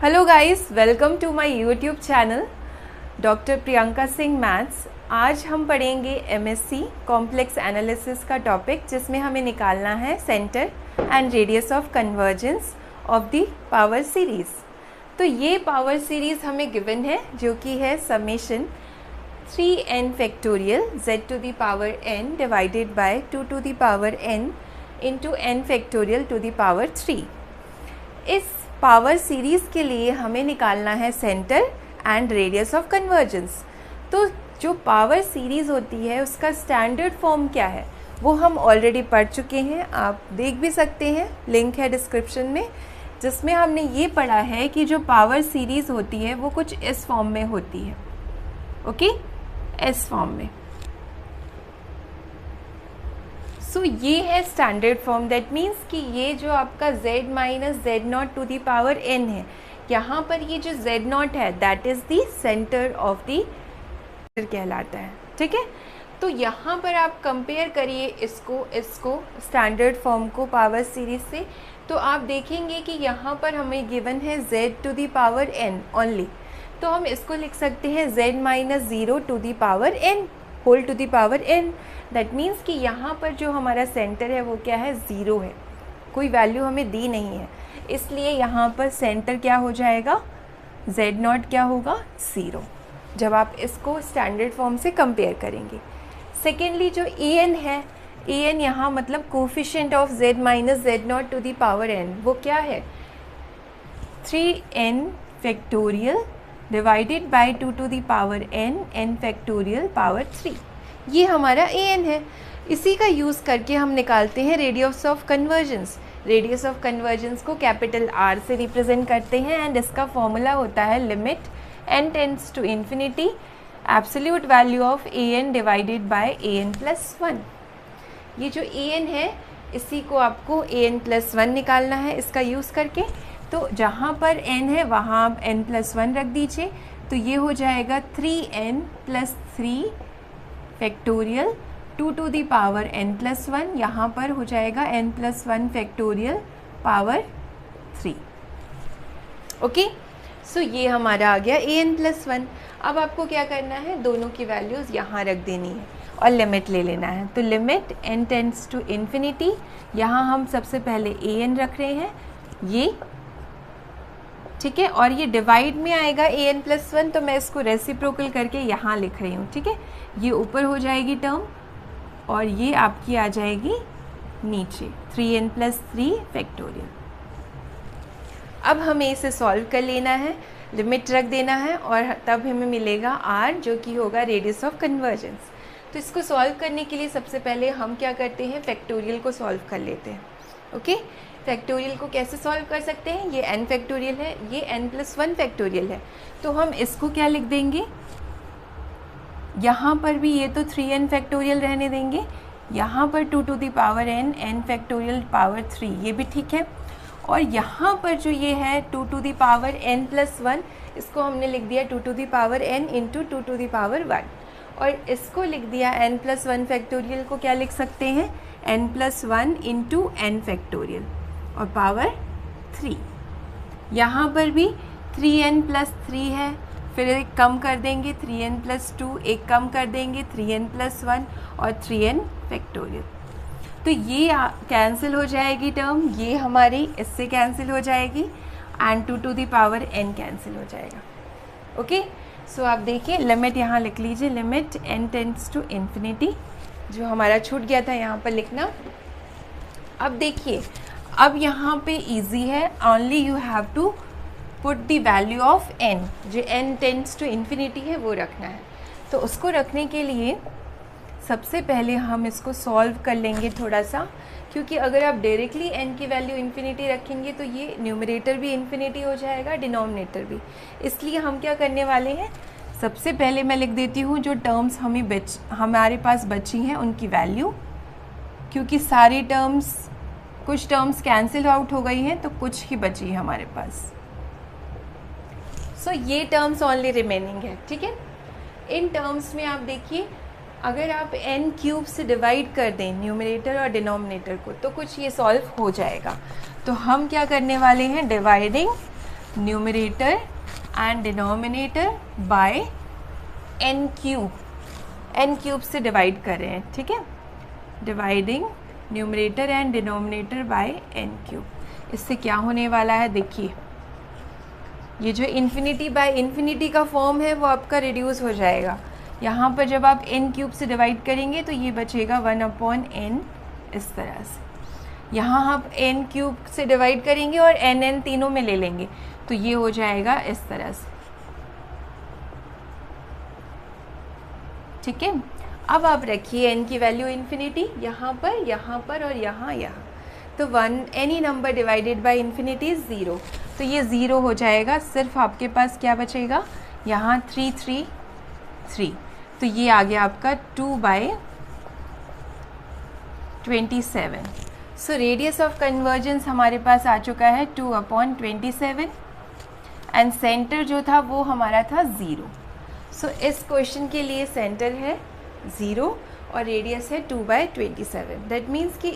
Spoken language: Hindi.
Hello guys, welcome to my YouTube channel doctor Priyanka Singh maths. आज हम पढ़ेंगे एमएससी कॉम्प्लेक्स एनालिसिस का टॉपिक, जिसमें हमें निकालना है centre and radius of convergence of the power series. तो ये पावर सीरीज़ हमें गिवन है, जो कि है summation 3n factorial z to the power n divided by 2 to the power n into n factorial to the power 3। इस पावर सीरीज़ के लिए हमें निकालना है centre and radius of convergence. तो जो पावर सीरीज़ होती है उसका स्टैंडर्ड फॉर्म क्या है वो हम ऑलरेडी पढ़ चुके हैं, आप देख भी सकते हैं, लिंक है डिस्क्रिप्शन में, जिसमें हमने ये पढ़ा है कि जो पावर सीरीज़ होती है वो कुछ इस फॉर्म में होती है। ओके, इस फॉर्म में। सो ये है स्टैंडर्ड फॉर्म। दैट मीन्स कि ये जो आपका z minus z not to the power n है, यहाँ पर ये जो z नॉट है that is the centre of the कहलाता है। ठीक है, तो यहाँ पर आप कंपेयर करिए इसको स्टैंडर्ड फॉर्म को पावर सीरीज से, तो आप देखेंगे कि यहाँ पर हमें गिवन है z to the power n only, तो हम इसको लिख सकते हैं z minus zero to the power n whole to the power n। That means कि यहाँ पर जो हमारा सेंटर है वो क्या है, ज़ीरो है, कोई वैल्यू हमें दी नहीं है, इसलिए यहाँ पर सेंटर क्या हो जाएगा, z नॉट क्या होगा, ज़ीरो, जब आप इसको स्टैंडर्ड फॉर्म से कंपेयर करेंगे। सेकेंडली जो en है, en यहाँ मतलब coefficient of z minus z not to the power n, वो क्या है 3n factorial divided by 2 to the power n factorial power 3। ये हमारा an है। इसी का यूज़ करके हम निकालते हैं radius of convergence. Radius of convergence को कैपिटल R से रिप्रेजेंट करते हैं एंड इसका फॉर्मूला होता है limit n tends to infinity absolute value of an divided by an plus 1। ये जो an है इसी को आपको an प्लस 1 निकालना है इसका यूज़ करके। तो जहाँ पर n है वहाँ आप n प्लस 1 रख दीजिए, तो ये हो जाएगा 3n plus 3 factorial 2 to the power n plus 1, यहाँ पर हो जाएगा n plus 1 factorial power 3। Okay, so ये हमारा आ गया an प्लस 1। अब आपको क्या करना है, दोनों की वैल्यूज़ यहाँ रख देनी है और लिमिट ले लेना है। तो limit n tends to infinity, यहाँ हम सबसे पहले an रख रहे हैं ये, ठीक है, और ये डिवाइड में आएगा an प्लस 1, तो मैं इसको रेसिप्रोकल करके यहाँ लिख रही हूँ। ठीक है, ये ऊपर हो जाएगी टर्म और ये आपकी आ जाएगी नीचे 3n प्लस 3 फैक्टोरियल। अब हमें इसे सॉल्व कर लेना है, लिमिट रख देना है और तब हमें मिलेगा r, जो कि होगा रेडियस ऑफ कन्वर्जेंस। तो इसको सॉल्व करने के लिए सबसे पहले हम क्या करते हैं, फैक्टोरियल को सॉल्व कर लेते हैं। ओके, फैक्टोरियल को कैसे सॉल्व कर सकते हैं, ये n फैक्टोरियल है, ये n प्लस 1 फैक्टोरियल है, तो हम इसको क्या लिख देंगे, यहाँ पर भी ये तो 3n फैक्टोरियल रहने देंगे, यहाँ पर 2 to the power n factorial power 3, ये भी ठीक है, और यहाँ पर जो ये है 2 to the power n plus 1, इसको हमने लिख दिया 2 to the power n into 2 to the power 1, और इसको लिख दिया n प्लस 1 फैक्टोरियल को क्या लिख सकते हैं, n plus 1 into n factorial और पावर 3। यहाँ पर भी 3n प्लस 3 है, फिर एक कम कर देंगे 3n प्लस 2, एक कम कर देंगे 3n प्लस 1 और 3n फैक्टोरियल। तो ये कैंसिल हो जाएगी टर्म, ये हमारी इससे कैंसिल हो जाएगी and 2 to the power n cancel हो जाएगा। ओके, सो आप देखिए लिमिट यहाँ लिख लीजिए, limit n tends to infinity, जो हमारा छूट गया था यहाँ पर लिखना। अब देखिए, अब यहाँ पे इजी है, only you have to put the value of n, जो n टेंड्स टू इन्फिनिटी है वो रखना है। तो उसको रखने के लिए सबसे पहले हम इसको सॉल्व कर लेंगे थोड़ा सा, क्योंकि अगर आप डायरेक्टली n की वैल्यू इन्फिनिटी रखेंगे तो ये न्यूमरेटर भी इन्फिनिटी हो जाएगा, डिनोमिनेटर भी। इसलिए हम क्या करने वाले हैं, सबसे पहले मैं लिख देती हूँ जो टर्म्स हमारे पास बची हैं उनकी वैल्यू, क्योंकि सारी टर्म्स, कुछ टर्म्स कैंसिल आउट हो गई हैं तो कुछ ही बची है हमारे पास। सो ये टर्म्स ओनली रिमेनिंग है। ठीक है, इन टर्म्स में आप देखिए, अगर आप n क्यूब से डिवाइड कर दें न्यूमरेटर और डिनोमिनेटर को तो कुछ ये सॉल्व हो जाएगा। तो हम क्या करने वाले हैं, dividing numerator and denominator by n cube से डिवाइड कर रहे हैं, ठीक है, dividing numerator and denominator by n cube. इससे क्या होने वाला है, देखिए ये जो इन्फिनिटी बाय इन्फिनिटी का फॉर्म है वो आपका रिड्यूस हो जाएगा। यहाँ पर जब आप n क्यूब से डिवाइड करेंगे तो ये बचेगा 1/n इस तरह से। यहाँ आप n क्यूब से डिवाइड करेंगे और n तीनों में ले लेंगे तो ये हो जाएगा इस तरह से, ठीक है। अब आप रखिए n की वैल्यू इन्फिनिटी यहाँ पर और यहाँ तो any number divided by infinity is 0, तो ये 0 हो जाएगा। सिर्फ आपके पास क्या बचेगा, यहाँ 3 3 3, तो ये आ गया आपका 2/27। सो रेडियस ऑफ कन्वर्जेंस हमारे पास आ चुका है 2/27 एंड सेंटर जो था वो हमारा था 0। सो इस क्वेश्चन के लिए सेंटर है 0 और रेडियस है 2/27। दैट मीन्स कि